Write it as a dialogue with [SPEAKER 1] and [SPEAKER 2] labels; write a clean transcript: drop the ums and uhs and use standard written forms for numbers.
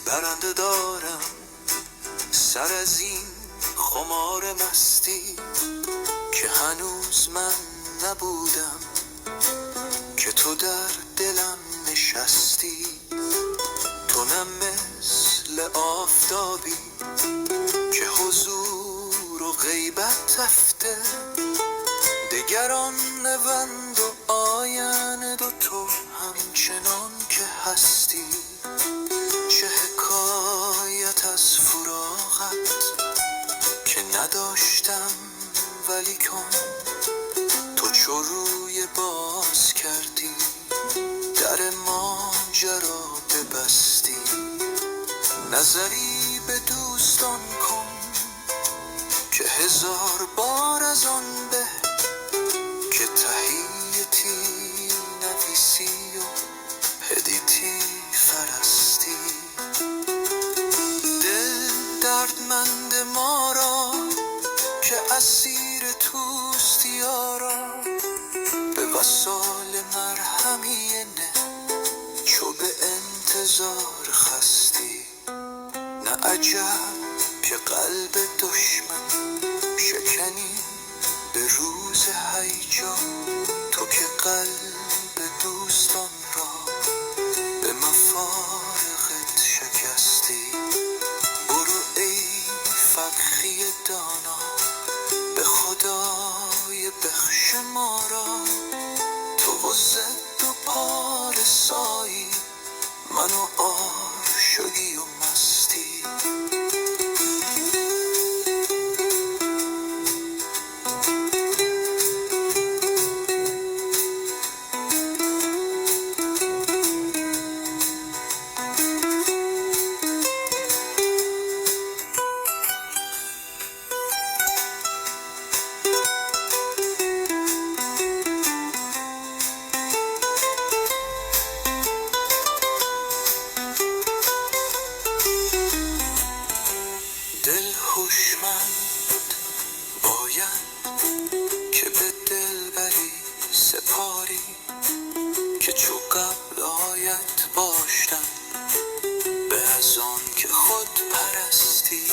[SPEAKER 1] برنده دارم سر از این خمار مستی که هنوز من نبودم که تو در دلم نشستی. تو نه مثل آفتابی که حضور و غیبت رفته، دگران نوند و آیند و تو همچنان که هستی. چه حکایت از فراقت که نداشتم ولی کن تو چو روی باز کردی، در ماجرا ببستی. نظری به دوستان کن که هزار بار از آن به که تحیتی نویسی و هدیتی فرستی. دل دردمند ما را که اسیر توست یارا، به وصال مرهمی نه چو به انتظار خستی. نه عجب که قلب دشمن شکنی به روز هیجا، تو که قلب دوستان را به مفارقت شکستی. برو ای فقخی دانا به خدای بخش ما را، تو و زد و پارسایی من و عاشقی و مستی. دل هوشمند باید که به دلبری سپاری، که چو قبل آید باشتن به از آن که خود پرستی.